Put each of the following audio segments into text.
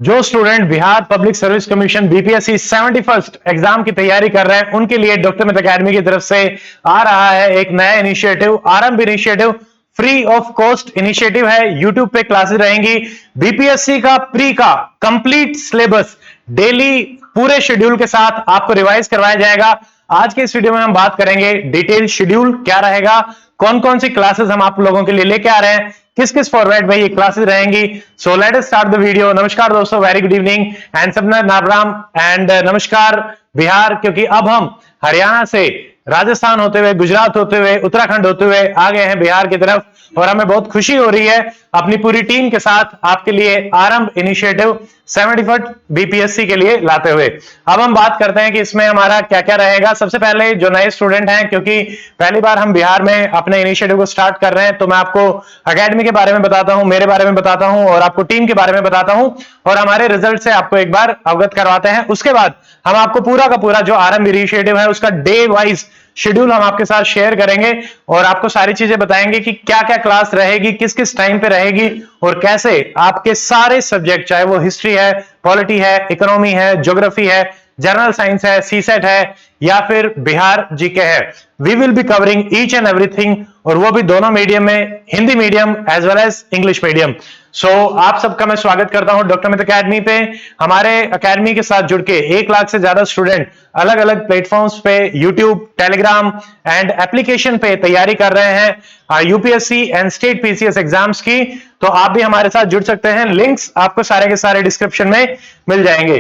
जो student Bihar public service commission BPSC 71st exam की तैयारी कर रहे हैं उनके लिए डॉक्टर मित अकेडमी की तरफ से आ रहा है एक नया इनिशिएटिव, आरंभ initiative. Free of cost initiative है। यूट्यूब पे क्लासेस रहेंगी। बीपीएससी का प्री का कंप्लीट सिलेबस डेली पूरे शेड्यूल के साथ आपको रिवाइज करवाया जाएगा। आज के इस वीडियो में हम बात करेंगे डिटेल शेड्यूल क्या रहेगा, कौन कौन सी क्लासेस हम आप लोगों के लिए लेके आ रहे हैं, किस किस फॉर्मेट में ये क्लासेस रहेंगी। So let us start the video. नमस्कार दोस्तों, वेरी गुड इवनिंग एंड सबने नाम एंड नमस्कार बिहार, क्योंकि अब हम हरियाणा से राजस्थान होते हुए, गुजरात होते हुए, उत्तराखंड होते हुए आ गए हैं बिहार की तरफ और हमें बहुत खुशी हो रही है अपनी पूरी टीम के साथ आपके लिए आरंभ इनिशिएटिव 71 बीपीएससी के लिए लाते हुए। अब हम बात करते हैं कि इसमें हमारा क्या क्या रहेगा। सबसे पहले जो नए स्टूडेंट हैं, क्योंकि पहली बार हम बिहार में अपने इनिशिएटिव को स्टार्ट कर रहे हैं, तो मैं आपको एकेडमी के बारे में बताता हूं, मेरे बारे में बताता हूं और आपको टीम के बारे में बताता हूं और हमारे रिजल्ट से आपको एक बार अवगत करवाते हैं। उसके बाद हम आपको पूरा का पूरा जो आरंभ इनिशिएटिव है उसका डे वाइज शेड्यूल हम आपके साथ शेयर करेंगे और आपको सारी चीजें बताएंगे कि क्या क्या क्लास रहेगी, किस किस टाइम पे रहेगी और कैसे आपके सारे सब्जेक्ट, चाहे वो हिस्ट्री है, पॉलिटी है, इकोनॉमी है, ज्योग्राफी है, जनरल साइंस है, सीसेट है या फिर बिहार जीके है, we will be covering each and everything, और वो भी दोनों मीडियम में, Hindi medium as well as English medium. So आप सबका मैं स्वागत करता हूं डॉक्टर मित अकेडमी पे। हमारे अकेडमी के साथ जुड़ के 1 लाख से ज्यादा स्टूडेंट अलग अलग प्लेटफॉर्म्स पे, यूट्यूब, टेलीग्राम एंड एप्लीकेशन पे तैयारी कर रहे हैं UPSC and state PCS exams की। तो आप भी हमारे साथ जुड़ सकते हैं। लिंक्स आपको सारे के सारे डिस्क्रिप्शन में मिल जाएंगे।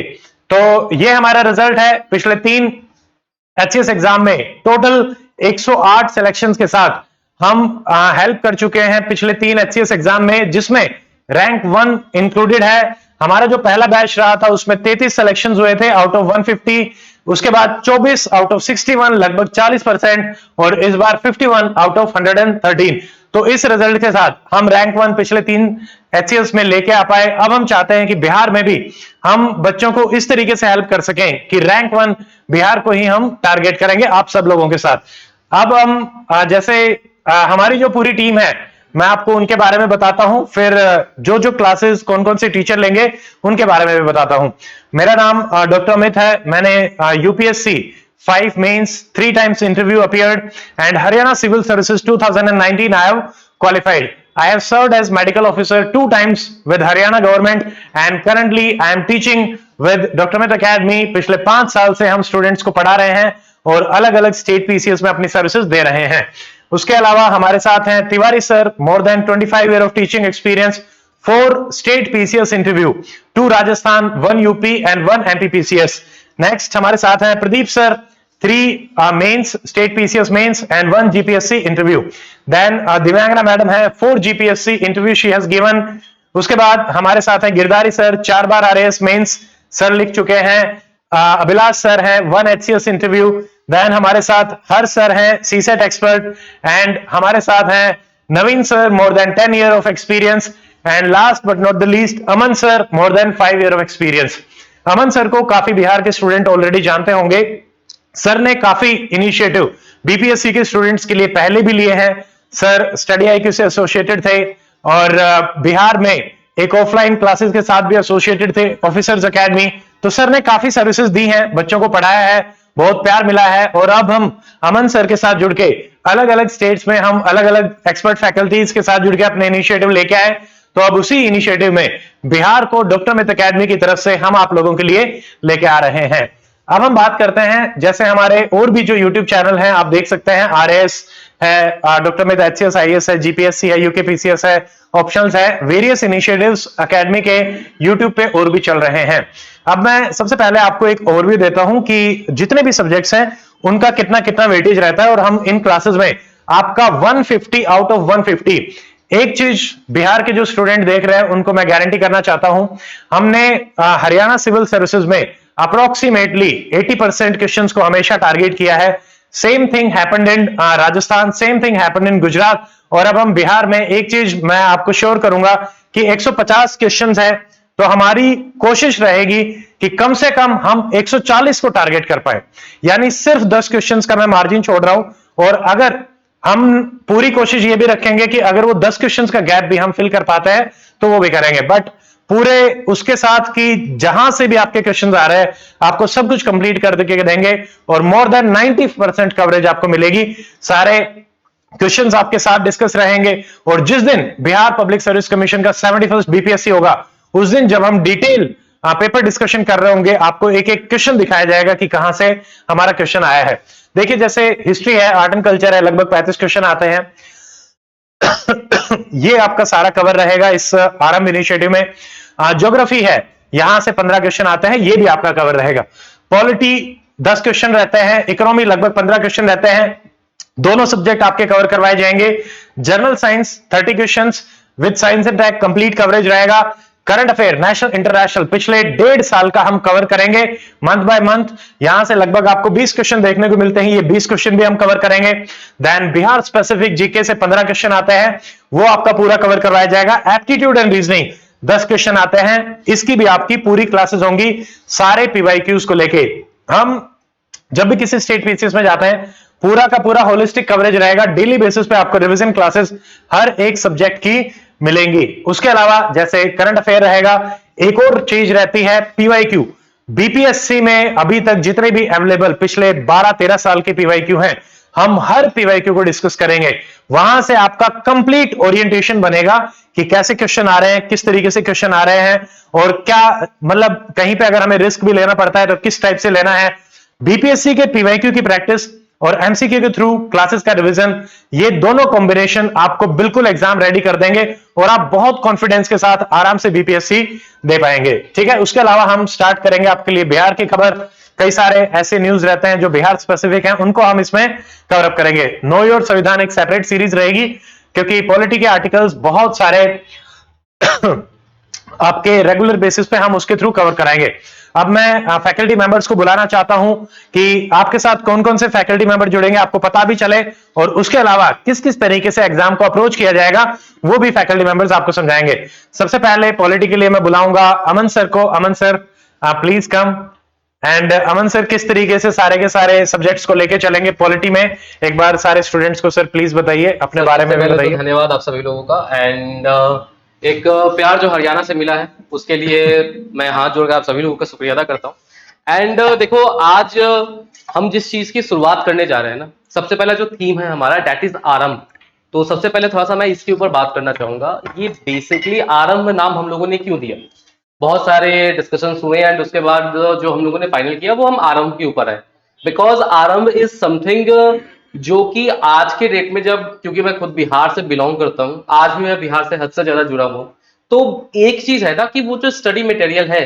तो ये हमारा रिजल्ट है पिछले 3 एचसीएस एग्जाम में। टोटल 108 सिलेक्शंस के साथ हम हेल्प कर चुके हैं पिछले 3 एचसीएस एग्जाम में, जिसमें रैंक 1 इंक्लूडेड है। हमारा जो पहला बैच रहा था उसमें 33 सिलेक्शंस हुए थे आउट ऑफ 150, उसके बाद 24 आउट ऑफ 61, लगभग 40%, और इस बार 51 आउट ऑफ 113। तो इस रिजल्ट के साथ हम रैंक 1 पिछले 3 एचसीएस में लेके आ पाए। अब हम चाहते हैं कि बिहार में भी हम बच्चों को इस तरीके से हेल्प कर सकें कि रैंक 1 बिहार को ही हम टारगेट करेंगे आप सब लोगों के साथ। अब हम जैसे हमारी जो पूरी टीम है, मैं आपको उनके बारे में बताता हूं, फिर जो जो क्लासेस कौन कौन से टीचर लेंगे उनके बारे में भी बताता हूं। मेरा नाम डॉक्टर अमित है। मैंने UPSC 5 mains 3 times interview appeared and Haryana Civil Services 2019 I have qualified. I have served as medical officer 2 times with Haryana government and currently I am teaching with Dr. Amit Academy। पिछले 5 साल से हम students को पढ़ा रहे हैं और अलग अलग स्टेट पीसीएस में अपनी सर्विसेज दे रहे हैं। उसके अलावा हमारे साथ हैं Tiwari sir, more then 25 year of teaching experience, 4 state PCS interview, 2 Rajasthan, 1 UP and 1 MP PCS। Next हमारे साथ हैं Pradeep sir, 3 mains, state PCS mains and 1 GPSC interview. Then Divyangana madam है, 4 GPSC interview she has given. उसके बाद हमारे साथ हैं गिरधारी सर, 4 बार आरएएस मेंस सर लिख चुके हैं। अभिलाष सर हैं, 1 एचसीएस इंटरव्यू। देन हमारे साथ हर सर हैं, सीसेट एक्सपर्ट, एंड हमारे साथ हैं Naveen sir, more than 10 year of experience, and last but not the least Aman sir, more than 5 year of experience। Aman sir को काफी बिहार के स्टूडेंट ऑलरेडी जानते होंगे। सर ने काफी इनिशिएटिव बीपीएससी के स्टूडेंट्स के लिए पहले भी लिए हैं। सर स्टडी आईक्यू से एसोसिएटेड थे और बिहार में एक ऑफलाइन क्लासेस के साथ भी एसोसिएटेड थे, ऑफिसर्स एकेडमी। तो सर ने काफी सर्विसेज दी हैं, बच्चों को पढ़ाया है, बहुत प्यार मिला है। और अब हम अमन सर के साथ जुड़ के अलग अलग स्टेट्स में हम अलग अलग एक्सपर्ट फैकल्टीज के साथ जुड़ के अपने इनिशिएटिव लेके आए। तो अब उसी इनिशिएटिव में बिहार को डॉक्टर मित अकेडमी की तरफ से हम आप लोगों के लिए लेके आ रहे हैं। अब हम बात करते हैं, जैसे हमारे और भी जो यूट्यूब चैनल हैं आप देख सकते हैं, आरएएस है, डॉक्टर मित एचसीएस आईएएस है, जीपीएससी है, यूके पीसीएस है, ऑप्शनल्स है, वेरियस इनिशिएटिव्स एकेडमी के यूट्यूब पे और भी चल रहे हैं। अब मैं सबसे पहले आपको एक ओवरव्यू देता हूं कि जितने भी सब्जेक्ट्स हैं उनका कितना कितना वेटेज रहता है और हम इन क्लासेस में आपका 150 आउट ऑफ 150। एक चीज बिहार के जो स्टूडेंट देख रहे हैं उनको मैं गारंटी करना चाहता हूं, हमने हरियाणा सिविल सर्विसेज में अप्रोक्सीमेटली 80% क्वेश्चंस को हमेशा टारगेट किया है। Same thing happened in Rajasthan, same thing happened in Gujarat, और अब हम बिहार में एक चीज मैं आपको श्योर करूंगा कि 150 क्वेश्चंस है, तो हमारी कोशिश रहेगी कि कम से कम हम 140 को टारगेट कर पाए। यानी सिर्फ 10 क्वेश्चंस का मैं मार्जिन छोड़ रहा हूं, और अगर हम पूरी कोशिश ये भी रखेंगे कि अगर वो 10 क्वेश्चंस का गैप भी हम फिल कर पाते हैं तो वो भी करेंगे। बट पूरे उसके साथ कि जहां से भी आपके क्वेश्चंस आ रहे हैं आपको सब कुछ कंप्लीट कर देंगे और मोर देन 90% कवरेज आपको मिलेगी। सारे क्वेश्चंस आपके साथ डिस्कस रहेंगे और जिस दिन बिहार पब्लिक सर्विस कमीशन का 71st बीपीएससी होगा उस दिन जब हम डिटेल पेपर डिस्कशन कर रहे होंगे आपको एक एक क्वेश्चन दिखाया जाएगा कि कहां से हमारा क्वेश्चन आया है। देखिए जैसे हिस्ट्री है, आर्ट एंड कल्चर है, लगभग 35 क्वेश्चन आते हैं। ये आपका सारा कवर रहेगा इस आरंभ इनिशिएटिव में। ज्योग्राफी है, यहां से 15 क्वेश्चन आते हैं, ये भी आपका कवर रहेगा। पॉलिटी 10 क्वेश्चन रहते हैं, इकोनॉमी लगभग 15 क्वेश्चन रहते हैं, दोनों सब्जेक्ट आपके कवर करवाए जाएंगे। General science 30 questions with science and tech complete coverage रहेगा। करंट अफेयर नेशनल इंटरनेशनल पिछले 1.5 साल का हम कवर करेंगे मंथ बाय मंथ। यहां से लगभग आपको 20 क्वेश्चन देखने को मिलते हैं, ये 20 क्वेश्चन भी हम कवर करेंगे। देन बिहार स्पेसिफिक जीके से 15 क्वेश्चन आते हैं, वो आपका पूरा कवर करवाया जाएगा। एप्टीट्यूड एंड रीजनिंग 10 क्वेश्चन आते हैं, इसकी भी आपकी पूरी क्लासेस होंगी सारे पीवाईक्यूज को लेके। हम जब भी किसी स्टेट पीसीएस में जाते हैं पूरा का पूरा होलिस्टिक कवरेज रहेगा। डेली बेसिस पे आपको रिवीजन क्लासेस हर एक सब्जेक्ट की मिलेंगी। उसके अलावा जैसे करंट अफेयर रहेगा, एक और चीज रहती है पीवाईक्यू। बीपीएससी में अभी तक जितने भी अवेलेबल पिछले 12-13 साल के पीवाईक्यू हैं, हम हर पीवाईक्यू को डिस्कस करेंगे। वहां से आपका कंप्लीट ओरिएंटेशन बनेगा कि कैसे क्वेश्चन आ रहे हैं, किस तरीके से क्वेश्चन आ रहे हैं और क्या मतलब कहीं पे अगर हमें रिस्क भी लेना पड़ता है तो किस टाइप से लेना है। बीपीएससी के पीवाईक्यू की प्रैक्टिस और एमसीक्यू के थ्रू क्लासेस का रिवीजन, ये दोनों कॉम्बिनेशन आपको बिल्कुल एग्जाम रेडी कर देंगे और आप बहुत कॉन्फिडेंस के साथ आराम से बीपीएससी दे पाएंगे। ठीक है, उसके अलावा हम स्टार्ट करेंगे आपके लिए बिहार की खबर। कई सारे ऐसे न्यूज रहते हैं जो बिहार स्पेसिफिक हैं, उनको हम इसमें कवर अप करेंगे। नो योर संविधान एक सेपरेट सीरीज रहेगी क्योंकि पॉलिटी के आर्टिकल्स बहुत सारे आपके रेगुलर बेसिस पे हम उसके थ्रू कवर कराएंगे। अब मैं फैकल्टी मेंबर्स को बुलाना चाहता हूं कि आपके साथ कौन कौन से फैकल्टी मेंबर जुड़ेंगे, आपको पता भी चले और उसके अलावा किस किस तरीके से एग्जाम को अप्रोच किया जाएगा वो भी फैकल्टी मेंबर्स आपको समझाएंगे। सबसे पहले पॉलिटी के लिए मैं बुलाऊंगा अमन सर को। Aman sir please come. And Aman sir किस तरीके से सारे के सारे सब्जेक्ट्स को लेके चलेंगे पॉलिटी में, एक बार सारे स्टूडेंट्स को सर प्लीज बताइए, अपने बारे में बताइए। धन्यवाद आप सभी लोगों का। एंड एक प्यार जो हरियाणा से मिला है उसके लिए मैं हाथ जोड़कर आप सभी लोगों का शुक्रिया अदा करता हूँ। एंड देखो, आज हम जिस चीज की शुरुआत करने जा रहे हैं ना, सबसे पहला जो थीम है हमारा दैट इज आरंभ। तो सबसे पहले थोड़ा सा मैं इसके ऊपर बात करना चाहूंगा। ये बेसिकली आरंभ नाम हम लोगों ने क्यों दिया, बहुत सारे डिस्कशन हुए एंड उसके बाद जो हम लोगों ने फाइनल किया वो हम आरंभ के ऊपर है। बिकॉज आरंभ इज समथिंग जो कि आज के डेट में, जब क्योंकि मैं खुद बिहार से बिलोंग करता हूँ, आज भी मैं बिहार से हद से ज्यादा जुड़ा हूँ, तो एक चीज है ना कि वो जो स्टडी मटेरियल है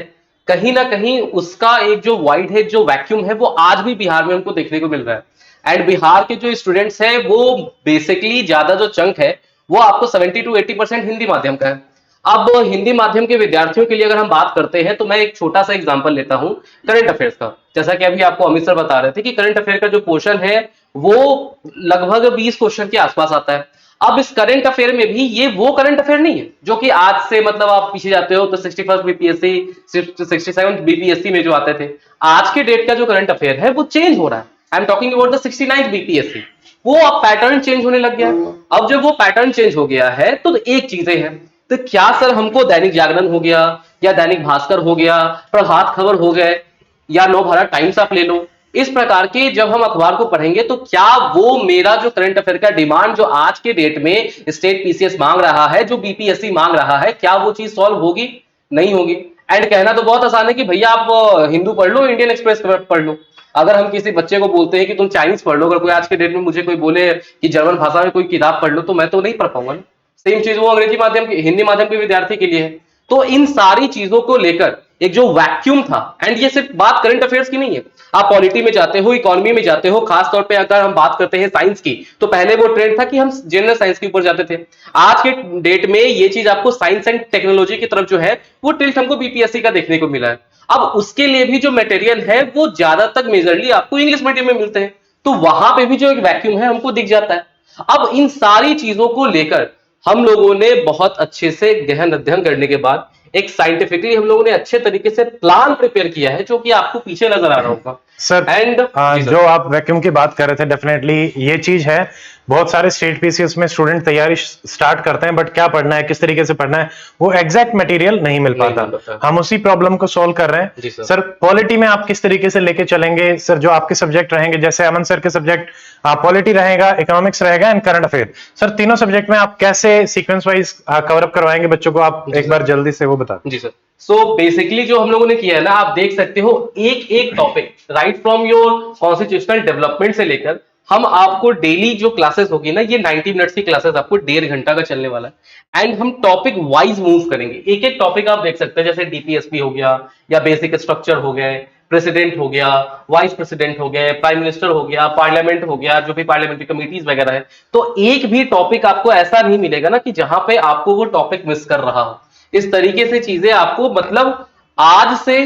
कहीं ना कहीं उसका एक जो वाइड है, जो वैक्यूम है, वो आज भी बिहार में हमको देखने को मिल रहा है। एंड बिहार के जो स्टूडेंट्स हैं वो बेसिकली ज्यादा जो चंक है वो आपको 70 to 80% हिंदी माध्यम का है। अब हिंदी माध्यम के विद्यार्थियों के लिए अगर हम बात करते हैं तो मैं एक छोटा सा एग्जांपल लेता हूं करंट अफेयर्स का। जैसा कि अभी आपको अमित सर बता रहे थे कि करंट अफेयर का जो पोर्शन है वो लगभग 20 क्वेश्चन के आसपास आता है। अब इस करंट अफेयर में भी ये वो करंट अफेयर नहीं है जो कि आज से मतलब आप पीछे जाते हो तो 61st बीपीएससी 67th बीपीएससी में जो आते थे, आज के डेट का जो करंट अफेयर है वो चेंज हो रहा है। I am talking about the 69th BPSC. वो अब पैटर्न चेंज होने लग गया है। अब जब वो पैटर्न चेंज हो गया है तो एक चीजें हैं, तो क्या सर हमको दैनिक जागरण हो गया या दैनिक भास्कर हो गया, प्रभात खबर हो गए या नवभारत टाइम्स आप ले लो, इस प्रकार के जब हम अखबार को पढ़ेंगे तो क्या वो मेरा जो करंट अफेयर का डिमांड जो आज के डेट में स्टेट पीसीएस मांग रहा है, जो बीपीएससी मांग रहा है, क्या वो चीज सॉल्व होगी? नहीं होगी। एंड कहना तो बहुत आसान है कि भैया आप हिंदू पढ़ लो, इंडियन एक्सप्रेस पढ़ लो। अगर हम किसी बच्चे को बोलते हैं कि तुम चाइनीज पढ़ लो, अगर कोई आज के डेट में मुझे कोई बोले कि जर्मन भाषा में कोई किताब पढ़ लो, तो मैं तो नहीं पढ़ पाऊंगा। सेम चीज वो अंग्रेजी माध्यम के, हिंदी माध्यम के विद्यार्थी के लिए है। तो इन सारी चीजों को लेकर एक जो वैक्यूम था, एंड ये सिर्फ बात करंट अफेयर्स की नहीं है, आप पॉलिटी में जाते हो, इकोनॉमी में जाते हो, खास तौर पे अगर हम बात करते हैं साइंस की, तो पहले वो ट्रेंड था कि हम जनरल साइंस के ऊपर जाते थे। आज के डेट में ये चीज आपको साइंस एंड टेक्नोलॉजी की तरफ जो है वो टिल्ट हमको बीपीएससी का देखने को मिला है। अब उसके लिए भी जो मटेरियल है वो ज्यादातर मेजरली आपको इंग्लिश मीडियम में मिलते हैं, तो वहां पे भी जो एक वैक्यूम है हमको दिख जाता है। अब इन सारी चीजों को लेकर हम लोगों ने बहुत अच्छे से गहन अध्ययन करने के बाद एक साइंटिफिकली हम लोगों ने अच्छे तरीके से प्लान प्रिपेयर किया है, जो कि आपको पीछे नजर आ रहा होगा। सर एंड जो आप वैक्यूम की बात कर रहे थे, डेफिनेटली ये चीज है। बहुत सारे स्टेट पीसीएस में स्टूडेंट तैयारी स्टार्ट करते हैं, बट क्या पढ़ना है, किस तरीके से पढ़ना है, वो एग्जैक्ट मटेरियल नहीं मिल पाता। हम उसी प्रॉब्लम को सॉल्व कर रहे जी हैं। सर। सर पॉलिटी में आप किस तरीके से लेके चलेंगे? सर जो आपके सब्जेक्ट रहेंगे, जैसे अमन सर के सब्जेक्ट पॉलिटी रहेगा, इकोनॉमिक्स रहेगा एंड करंट अफेयर, सर तीनों सब्जेक्ट में आप कैसे सीक्वेंस वाइज कवर अप करवाएंगे बच्चों को? आप एक बार जल्दी से वो बता। जी सर। सो बेसिकली जो हम लोगों ने किया है ना, आप देख सकते हो एक एक topic right from your constitutional development से लेकर हम आपको डेली जो क्लासेस होगी ना, ये 90 मिनट्स की क्लासेस आपको 1.5 घंटा का चलने वाला है। एंड हम टॉपिक वाइज मूव करेंगे। एक एक टॉपिक आप देख सकते हैं, जैसे डीपीएसपी हो गया, या बेसिक स्ट्रक्चर हो गए, प्रेसिडेंट हो गया, वाइस प्रेसिडेंट हो गए, प्राइम मिनिस्टर हो गया, पार्लियामेंट हो गया, जो भी पार्लियामेंट्री कमिटीज वगैरह है। तो एक भी टॉपिक आपको ऐसा नहीं मिलेगा ना कि जहां पे आपको वो टॉपिक मिस कर रहा हो। इस तरीके से चीजें आपको, मतलब आज से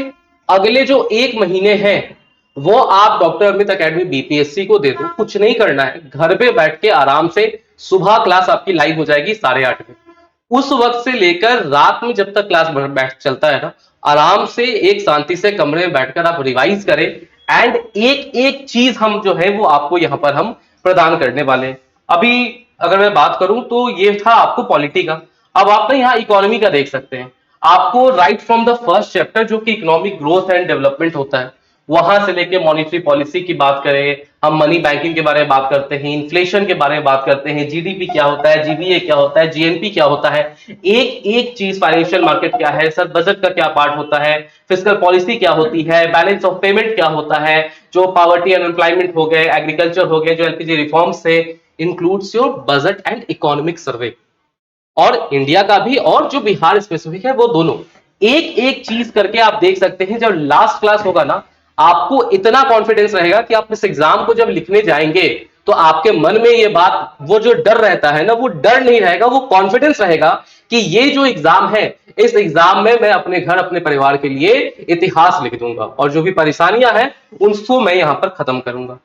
अगले जो 1 महीने हैं वो आप डॉक्टर अमित एकेडमी बीपीएससी को दे दो। कुछ नहीं करना है, घर पे बैठ के आराम से सुबह क्लास आपकी लाइव हो जाएगी 8:30 में। उस वक्त से लेकर रात में जब तक क्लास बैठ चलता है ना, आराम से एक शांति से कमरे में बैठकर आप रिवाइज करें। एंड एक एक चीज हम जो है वो आपको यहाँ पर हम प्रदान करने वाले हैं। अभी अगर मैं बात करूं तो ये था आपको पॉलिटी का। अब आप ना यहाँ इकोनॉमी का देख सकते हैं। आपको right from the first chapter, जो कि इकोनॉमिक ग्रोथ एंड डेवलपमेंट होता है, वहां से लेके मॉनेटरी पॉलिसी की बात करें, हम मनी बैंकिंग के बारे में बात करते हैं, इन्फ्लेशन के बारे में बात करते हैं, जीडीपी क्या होता है, जीबीए क्या होता है, जीएनपी क्या होता है, एक एक चीज, फाइनेंशियल मार्केट क्या है सर, बजट का क्या पार्ट होता है, फिस्कल पॉलिसी क्या होती है, बैलेंस ऑफ पेमेंट क्या होता है, जो पॉवर्टी एंड एम्प्लॉयमेंट हो गए, एग्रीकल्चर हो गए, जो एलपीजी रिफॉर्म्स से includes your budget and economic survey. और इंडिया का भी और जो बिहार स्पेसिफिक है वो दोनों, एक एक चीज करके आप देख सकते हैं। जब लास्ट क्लास होगा ना, आपको इतना कॉन्फिडेंस रहेगा कि आप इस एग्जाम को जब लिखने जाएंगे तो आपके मन में ये बात, वो जो डर रहता है ना, वो डर नहीं रहेगा, वो कॉन्फिडेंस रहेगा कि ये जो एग्जाम है, इस एग्जाम में मैं अपने घर, अपने परिवार के लिए इतिहास लिख दूंगा, और जो भी परेशानियां हैं उनको मैं यहां पर खत्म करूंगा।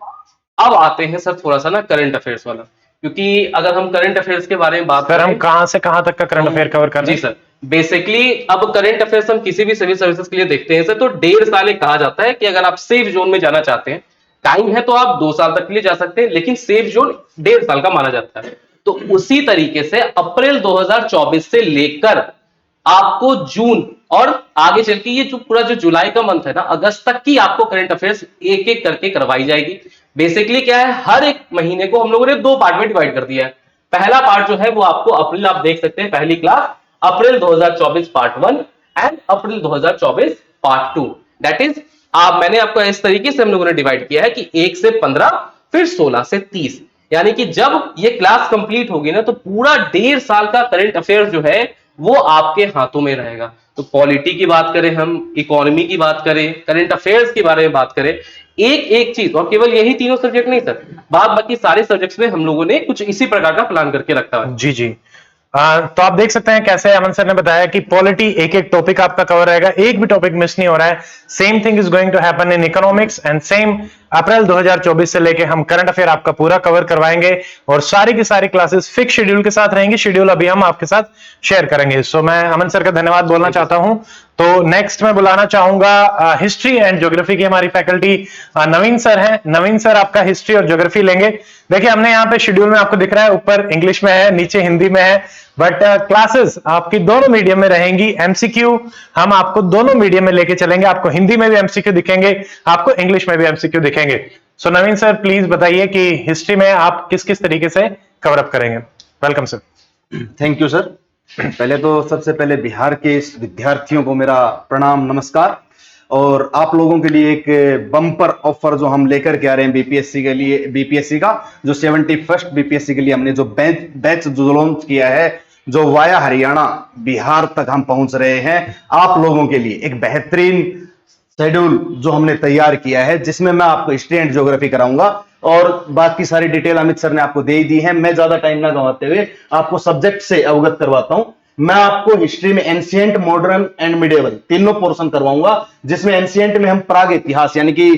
अब आते हैं सर थोड़ा सा ना करंट अफेयर्स वाला, क्योंकि अगर हम करंट अफेयर्स के बारे में बात सर हम करें, कहां से कहां तक का करंट अफेयर कवर कर रहे जी हैं? सर, बेसिकली अब करंट अफेयर्स हम किसी भी सिविल सर्विसेज के लिए देखते हैं सर, तो 1.5 साल एक कहा जाता है कि अगर आप सेफ जोन में जाना चाहते हैं, टाइम है तो आप 2 साल तक के लिए जा सकते हैं, लेकिन सेफ जोन 1.5 साल का माना जाता है। तो उसी तरीके से अप्रैल 2024 से लेकर आपको जून और आगे चल के ये जो पूरा जो जुलाई का मंथ है ना, अगस्त तक की आपको करंट अफेयर्स एक एक करके करवाई जाएगी। बेसिकली क्या है, हर एक महीने को हम लोगों ने 2 पार्ट में डिवाइड कर दिया है। पहला पार्ट जो है वो आपको अप्रैल, आप देख सकते हैं पहली class April 2024 part 1 and April 2024 part 2। That is, आप मैंने आपको इस तरीके से हम लोगों ने डिवाइड किया है कि 1 से 15, फिर 16 से 30, यानी कि जब ये क्लास कंप्लीट होगी ना, तो पूरा 1.5 साल का करंट अफेयर जो है वो आपके हाथों में रहेगा। तो पॉलिटी की बात करें, हम इकोनॉमी की बात करें, करंट अफेयर्स के बारे में बात करें, एक एक चीज, और केवल यही तीनों सब्जेक्ट नहीं सर, बाकी सारे सब्जेक्ट्स में हम लोगों ने कुछ इसी प्रकार का प्लान करके रखा है। जी जी। तो आप देख सकते हैं कैसे अमन सर ने बताया कि पॉलिटी एक एक टॉपिक आपका कवर रहेगा, एक भी टॉपिक मिस नहीं हो रहा है। Same thing is going to happen in economics and same April 2024 से लेके हम करंट अफेयर आपका पूरा कवर करवाएंगे, और सारी की सारी क्लासेस फिक्स शेड्यूल के साथ रहेंगी। शेड्यूल अभी हम आपके साथ शेयर करेंगे। सो मैं अमन सर का धन्यवाद बोलना चाहता हूं। तो नेक्स्ट मैं बुलाना चाहूंगा हिस्ट्री एंड ज्योग्राफी की हमारी फैकल्टी नवीन सर हैं। नवीन सर आपका हिस्ट्री और ज्योग्राफी लेंगे। देखिए हमने यहाँ पे शेड्यूल में आपको दिख रहा है, ऊपर इंग्लिश में है, नीचे हिंदी में है, बट क्लासेस आपकी दोनों मीडियम में रहेंगी। एमसीक्यू हम आपको दोनों मीडियम में लेके चलेंगे। आपको हिंदी में भी एमसीक्यू दिखेंगे, आपको इंग्लिश में भी एमसीक्यू दिखेंगे। सो नवीन सर प्लीज बताइए कि हिस्ट्री में आप किस किस तरीके से कवर अप करेंगे। Welcome sir. Thank you sir. पहले तो सबसे पहले बिहार के विद्यार्थियों को मेरा प्रणाम, नमस्कार। और आप लोगों के लिए एक बम्पर ऑफर जो हम लेकर के आ रहे हैं बीपीएससी के लिए, बीपीएससी का जो 71st बीपीएससी के लिए हमने जो बैच जो लॉन्च किया है, जो वाया हरियाणा बिहार तक हम पहुंच रहे हैं, आप लोगों के लिए एक बेहतरीन शेड्यूल जो हमने तैयार किया है, जिसमें मैं आपको हिस्ट्री एंड ज्योग्राफी कराऊंगा, और बाकी सारी डिटेल अमित सर ने आपको दे ही दी है। मैं ज्यादा टाइम ना गंवाते हुए आपको सब्जेक्ट से अवगत करवाता हूं। मैं आपको हिस्ट्री में एंशिएंट, मॉडर्न एंड मिडिएवल तीनों पोर्शन करवाऊंगा, जिसमें एंशिएंट में हम प्राग इतिहास यानी कि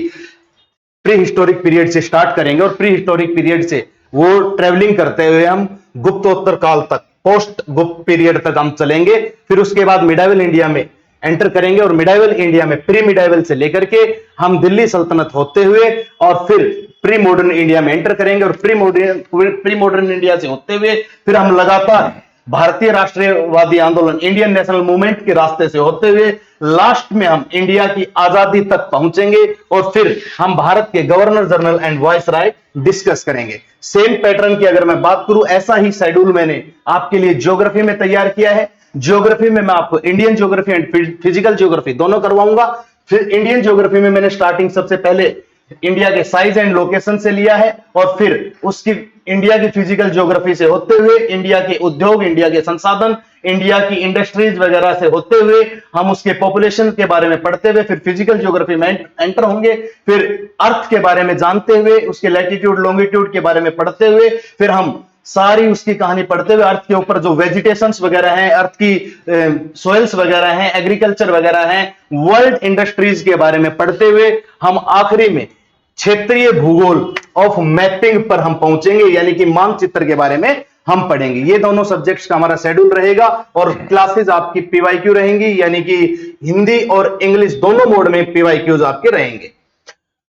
प्री हिस्टोरिक पीरियड से स्टार्ट करेंगे, और प्री हिस्टोरिक पीरियड से वो ट्रेवलिंग करते हुए हम गुप्तोत्तर काल तक, पोस्ट गुप्त पीरियड तक हम चलेंगे। फिर उसके बाद मिडिएवल इंडिया में एंटर करेंगे और मिडाइवल इंडिया में प्री मिडाइवल से लेकर के हम दिल्ली सल्तनत होते हुए और फिर प्री मॉडर्न इंडिया में एंटर करेंगे और प्री मॉडर्न इंडिया से होते हुए फिर हम लगातार भारतीय राष्ट्रीयवादी आंदोलन इंडियन नेशनल मूवमेंट के रास्ते से होते हुए लास्ट में हम इंडिया की आजादी तक पहुंचेंगे और फिर हम भारत के governor general and viceroy discuss करेंगे। सेम पैटर्न की अगर मैं बात करूं, ऐसा ही शेड्यूल मैंने आपके लिए ज्योग्राफी में तैयार किया है। ज्योग्राफी में मैं आपको Indian geography and physical geography दोनों करवाऊंगा। फिर इंडियन ज्योग्राफी में मैंने स्टार्टिंग सबसे पहले इंडिया के साइज एंड लोकेशन से लिया है और फिर उसकी इंडिया की फिजिकल ज्योग्राफी से होते हुए इंडिया के उद्योग, इंडिया के संसाधन, इंडिया की इंडस्ट्रीज वगैरह से होते हुए हम उसके पॉपुलेशन के बारे में पढ़ते हुए फिर फिजिकल ज्योग्राफी में एंटर होंगे। फिर अर्थ के बारे में जानते हुए उसके लैटिट्यूड लॉन्गिट्यूड के बारे में पढ़ते हुए फिर हम सारी उसकी कहानी पढ़ते हुए अर्थ के ऊपर जो वेजिटेशंस वगैरह हैं, अर्थ की सोइल्स वगैरह हैं, एग्रीकल्चर वगैरह हैं, वर्ल्ड इंडस्ट्रीज के बारे में पढ़ते हुए हम आखिरी में क्षेत्रीय भूगोल ऑफ मैपिंग पर हम पहुंचेंगे, यानी कि मानचित्र के बारे में हम पढ़ेंगे। ये दोनों सब्जेक्ट्स का हमारा शेड्यूल रहेगा और क्लासेस आपकी पीवाईक्यू रहेंगी, यानी कि हिंदी और इंग्लिश दोनों मोड में पीवाईक्यूज आपके रहेंगे।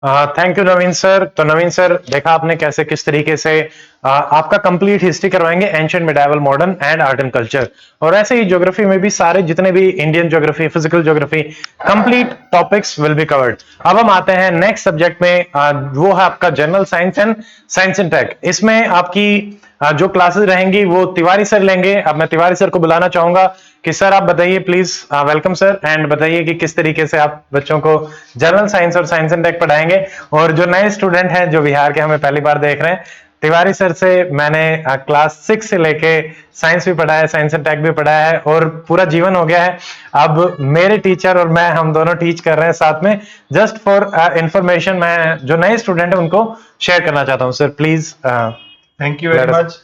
Thank you Naveen sir. तो नवीन सर, देखा आपने कैसे किस तरीके से आपका कंप्लीट हिस्ट्री करवाएंगे, ancient, medieval, modern and art and culture, और ऐसे ही ज्योग्राफी में भी सारे जितने भी Indian geography, physical geography, complete topics will be covered. अब हम आते हैं नेक्स्ट सब्जेक्ट में, वो है आपका जनरल साइंस एंड टेक। इसमें आपकी जो क्लासेस रहेंगी वो तिवारी सर लेंगे। अब मैं तिवारी सर को बुलाना चाहूंगा कि सर आप बताइए प्लीज। वेलकम सर, एंड बताइए कि किस तरीके से आप बच्चों को जनरल साइंस और साइंस एंड टेक पढ़ाएंगे। और जो नए स्टूडेंट हैं जो बिहार के हमें पहली बार देख रहे हैं, तिवारी सर से मैंने क्लास 6 से लेके साइंस भी पढ़ाया है, साइंस एंड टेक भी पढ़ाया है और पूरा जीवन हो गया है। अब मेरे टीचर और मैं, हम दोनों टीच कर रहे हैं साथ में। जस्ट फॉर इंफॉर्मेशन, मैं जो नए स्टूडेंट है उनको शेयर करना चाहता हूँ। Sir please. Thank you very much.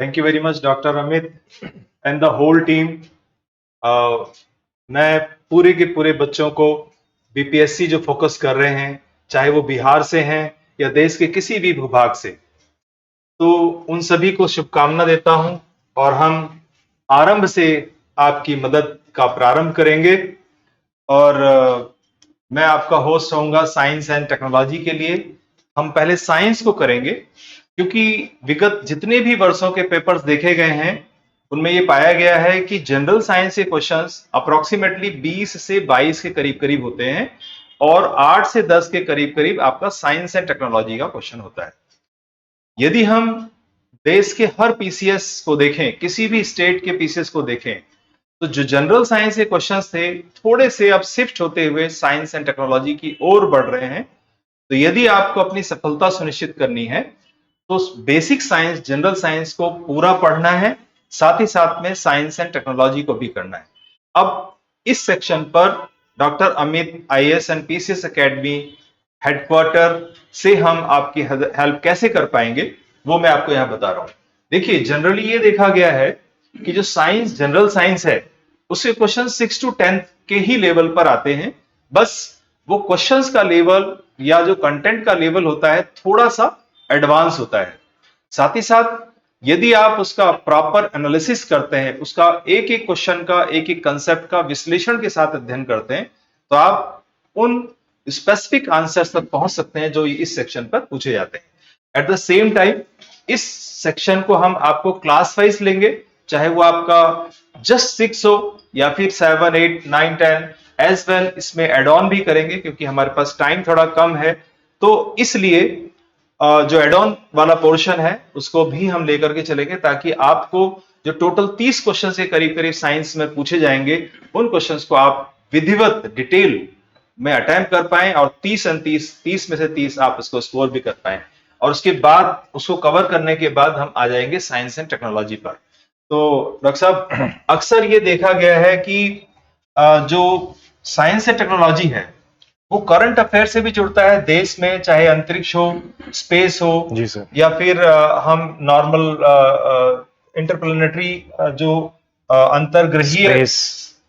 Thank you very much, Dr. Amit and the whole team. मैं पूरे के पूरे बच्चों को बीपीएससी जो फोकस कर रहे हैं, चाहे वो बिहार से हैं या देश के किसी भी भूभाग से, तो उन सभी को शुभकामना देता हूं और हम आरंभ से आपकी मदद का प्रारंभ करेंगे। और मैं आपका होस्ट रहूंगा साइंस एंड टेक्नोलॉजी के लिए। हम पहले साइंस को करेंगे क्योंकि विगत जितने भी वर्षों के पेपर्स देखे गए हैं उनमें ये पाया गया है कि जनरल साइंस के क्वेश्चंस अप्रोक्सीमेटली 20 से 22 के करीब करीब होते हैं और 8 से 10 के करीब करीब आपका साइंस एंड टेक्नोलॉजी का क्वेश्चन होता है। यदि हम देश के हर पीसीएस को देखें, किसी भी स्टेट के पीसीएस को देखें, तो जो जनरल साइंस के क्वेश्चंस थे थोड़े से अब शिफ्ट होते हुए साइंस एंड टेक्नोलॉजी की ओर बढ़ रहे हैं। तो यदि आपको अपनी सफलता सुनिश्चित करनी है तो बेसिक साइंस, जनरल साइंस को पूरा पढ़ना है, साथ ही साथ में साइंस एंड टेक्नोलॉजी को भी करना है। अब इस सेक्शन पर doctor Amit IAS and PCS academy headquarter से हम आपकी हेल्प कैसे कर पाएंगे वो मैं आपको यहां बता रहा हूं। देखिए, जनरली ये देखा गया है कि जो साइंस, जनरल साइंस है, उसके क्वेश्चन 6 to 10 के ही लेवल पर आते हैं। बस वो क्वेश्चंस का लेवल या जो कंटेंट का लेवल होता है थोड़ा सा एडवांस होता है। साथ ही साथ यदि आप उसका प्रॉपर एनालिसिस करते हैं, उसका एक एक क्वेश्चन का, एक एक कंसेप्ट का विश्लेषण के साथ अध्ययन करते हैं, तो आप उन स्पेसिफिक आंसर्स तक पहुंच सकते हैं जो इस सेक्शन पर पूछे जाते हैं। एट द सेम टाइम इस सेक्शन को हम आपको क्लास वाइज लेंगे, चाहे वो आपका जस्ट 6 हो या फिर 7, 8, 9, 10 एज वेल। इसमें एड ऑन भी करेंगे क्योंकि हमारे पास टाइम थोड़ा कम है, तो इसलिए जो एड ऑन वाला पोर्शन है उसको भी हम लेकर के चलेंगे ताकि आपको जो टोटल 30 क्वेश्चन के करीब करीब साइंस में पूछे जाएंगे उन क्वेश्चंस को आप विधिवत डिटेल में अटेम्प्ट कर पाएं और 30 में से 30 आप इसको स्कोर भी कर पाएं। और उसके बाद उसको कवर करने के बाद हम आ जाएंगे साइंस एंड टेक्नोलॉजी पर। तो डॉक्टर साहब, अक्सर ये देखा गया है कि जो साइंस एंड टेक्नोलॉजी है वो करंट अफेयर से भी जुड़ता है देश में, चाहे अंतरिक्ष हो, स्पेस हो, जी सर, या फिर हम नॉर्मल इंटरप्लेनेटरी जो अंतर्ग्रहीय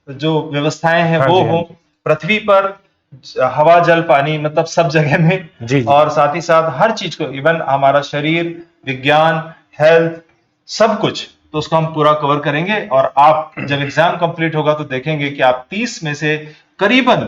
जो व्यवस्थाएं हैं वो हो, पृथ्वी पर हवा, जल, पानी, मतलब सब जगह में जी। और साथ ही साथ हर चीज को, इवन हमारा शरीर, विज्ञान, हेल्थ, सब कुछ तो उसको हम पूरा कवर करेंगे। और आप जब एग्जाम कंप्लीट होगा तो देखेंगे कि आप 30 में से करीबन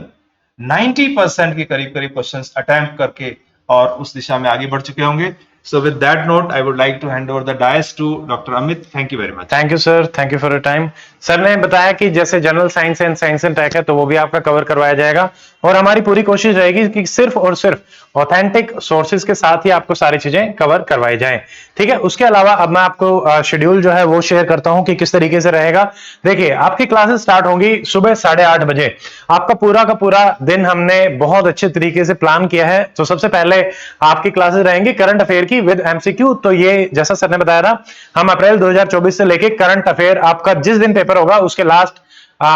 90% के करीब क्वेश्चंस अटेम्प्ट करके और उस दिशा में आगे बढ़ चुके होंगे। So with that note, I would like to hand over the dais to Dr. Amit. Thank you very much. Thank you sir, thank you for your time. Sir ने बताया कि जैसे general science and science and tech है तो वो भी आपका cover करवाया जाएगा, और हमारी पूरी कोशिश रहेगी कि सिर्फ और सिर्फ ऑथेंटिक सोर्सेज के साथ ही आपको सारी चीजें कवर करवाई जाएं। ठीक है, उसके अलावा अब मैं आपको शेड्यूल जो है वो शेयर करता हूं कि किस तरीके से रहेगा। देखिए, आपकी क्लासेस स्टार्ट होंगी सुबह 8:30 बजे। आपका पूरा का पूरा दिन हमने बहुत अच्छे तरीके से प्लान किया है। तो सबसे पहले आपकी क्लासेस रहेंगी करंट अफेयर की विद एमसीक्यू। तो ये जैसा सर ने बताया था, हम अप्रैल 2024 से लेके करंट अफेयर आपका जिस दिन पेपर होगा उसके लास्ट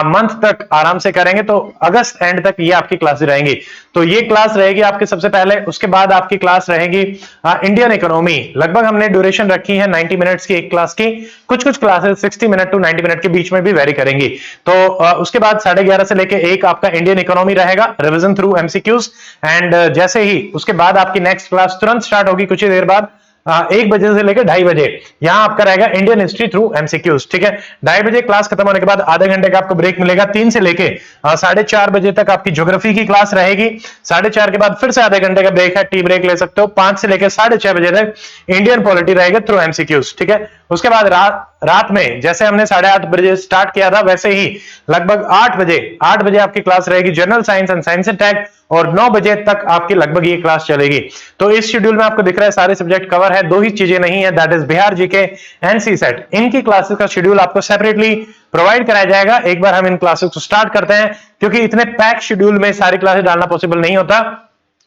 मंथ तक आराम से करेंगे। तो अगस्त एंड तक ये आपकी क्लासेस रहेंगी। तो ये क्लास रहेगी आपके सबसे पहले। उसके बाद आपकी क्लास रहेगी इंडियन इकोनॉमी। लगभग हमने ड्यूरेशन रखी है 90 मिनट्स की एक क्लास की। कुछ क्लासेस 60 मिनट टू 90 मिनट के बीच में भी वेरी करेंगी। तो उसके बाद 11:30 से लेके 1 आपका इंडियन इकोनॉमी रहेगा, रिविजन थ्रू एमसीक्यूज। एंड जैसे ही उसके बाद आपकी नेक्स्ट क्लास तुरंत स्टार्ट होगी कुछ ही देर बाद 1 बजे से लेकर 2:30 बजे। यहां आपका रहेगा इंडियन हिस्ट्री थ्रू एमसीक्यूज। ठीक है, 2:30 बजे क्लास खत्म होने के बाद आधे घंटे का आपको ब्रेक मिलेगा। 3 से लेके 4:30 बजे तक आपकी ज्योग्राफी की क्लास रहेगी। 4:30 के बाद फिर से आधे घंटे का ब्रेक है, टी ब्रेक ले सकते हो। 5 से लेकर 6:30 बजे तक इंडियन पॉलिटी रहेगा थ्रू एमसीक्यूज। ठीक है, उसके बाद रात में जैसे हमने 8:30 बजे स्टार्ट किया था वैसे ही लगभग 8 बजे आपकी क्लास रहेगी general science and science and tech, और 9 बजे तक आपकी लगभग ये क्लास चलेगी। तो इस शेड्यूल में आपको दिख रहा है सारे सब्जेक्ट कवर है। 2 ही चीजें नहीं है, that is Bihar GK and CSAT. इनकी क्लासेस का शेड्यूल आपको सेपरेटली प्रोवाइड कराया जाएगा। एक बार हम इन क्लासेस को स्टार्ट करते हैं, क्योंकि इतने पैक शेड्यूल में सारी क्लासेस डालना पॉसिबल नहीं होता।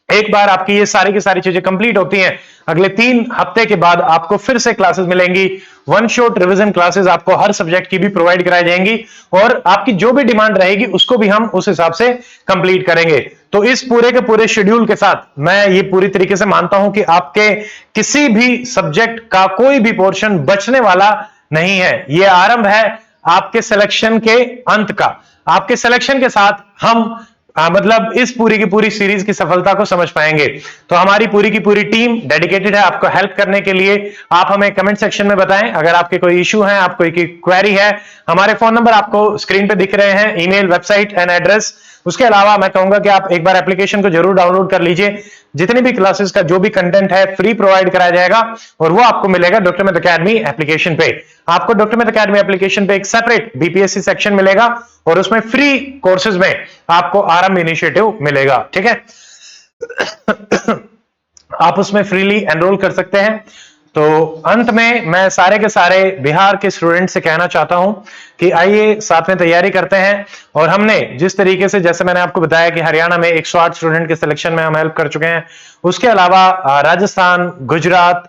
एक बार आपकी ये सारी की सारी चीजें कंप्लीट होती हैं, अगले 3 हफ्ते के बाद आपको फिर से क्लासेस मिलेंगी। वन शॉट रिवीजन क्लासेस आपको हर सब्जेक्ट की भी प्रोवाइड कराई जाएंगी, और आपकी जो भी डिमांड रहेगी उसको भी हम उस हिसाब से कंप्लीट करेंगे। तो इस पूरे के पूरे शेड्यूल के साथ मैं ये पूरी तरीके से मानता हूं कि आपके किसी भी सब्जेक्ट का कोई भी पोर्शन बचने वाला नहीं है। ये आरंभ है आपके सिलेक्शन के अंत का। आपके सिलेक्शन के साथ हम मतलब इस पूरी की पूरी सीरीज की सफलता को समझ पाएंगे। तो हमारी पूरी की पूरी टीम डेडिकेटेड है आपको हेल्प करने के लिए। आप हमें कमेंट सेक्शन में बताएं अगर आपके कोई इश्यू है, आपको कोई क्वेरी है। हमारे फोन नंबर आपको स्क्रीन पे दिख रहे हैं, ईमेल, वेबसाइट एंड एड्रेस। उसके अलावा मैं कहूंगा कि आप एक बार एप्लीकेशन को जरूर डाउनलोड कर लीजिए। जितनी भी क्लासेस का जो भी कंटेंट है फ्री प्रोवाइड कराया जाएगा, और वो आपको मिलेगा डॉक्टर मित अकेडमी एप्लीकेशन पे। आपको डॉक्टर मित अकेडमी एप्लीकेशन पे एक सेपरेट बीपीएससी सेक्शन मिलेगा, और उसमें फ्री कोर्सेज में आपको आरंभ इनिशिएटिव मिलेगा। ठीक है, आप उसमें फ्रीली एनरोल कर सकते हैं। तो अंत में मैं सारे के सारे बिहार के स्टूडेंट से कहना चाहता हूं कि आइए साथ में तैयारी करते हैं। और हमने जिस तरीके से, जैसे मैंने आपको बताया कि हरियाणा में 108 स्टूडेंट के सिलेक्शन में हम हेल्प कर चुके हैं, उसके अलावा राजस्थान, गुजरात,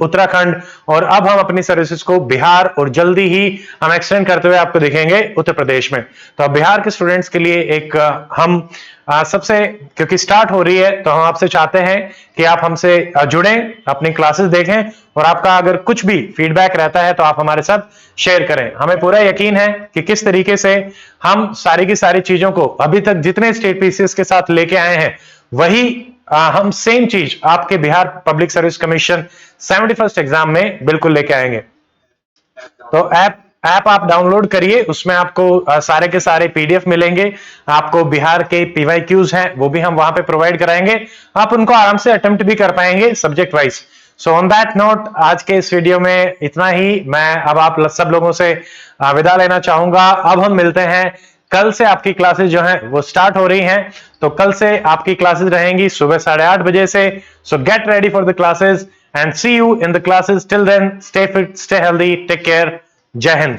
उत्तराखंड, और अब हम अपनी सर्विसेज को बिहार और जल्दी ही हम एक्सटेंड करते हुए आपको दिखेंगे उत्तर प्रदेश में। तो अब बिहार के स्टूडेंट्स के लिए एक हम सबसे, क्योंकि स्टार्ट हो रही है, तो हम आपसे चाहते हैं कि आप हमसे जुड़ें, अपनी क्लासेस देखें, और आपका अगर कुछ भी फीडबैक रहता है तो आप हमारे साथ शेयर करें। हमें पूरा यकीन है कि किस तरीके से हम सारी की सारी चीजों को अभी तक जितने स्टेट पीसीएस के साथ लेके आए हैं, वही हम सेम चीज आपके Bihar public service commission 71st exam में बिल्कुल लेके आएंगे। तो ऐप आप डाउनलोड करिए, उसमें आपको सारे के सारे पीडीएफ मिलेंगे। आपको बिहार के पीवाईक्यूज हैं वो भी हम वहां पे प्रोवाइड कराएंगे, आप उनको आराम से अटेम्प्ट भी कर पाएंगे subject wise. So on that note, आज के इस वीडियो में इतना ही। मैं अब आप सब लोगों से विदा लेना चाहूंगा। अब हम मिलते हैं, कल से आपकी क्लासेस जो हैं वो स्टार्ट हो रही हैं। तो कल से आपकी क्लासेस रहेंगी सुबह 8:30 बजे से। So get ready for the classes and see you in the classes. Till then, stay fit, stay healthy, take care, जय हिंद।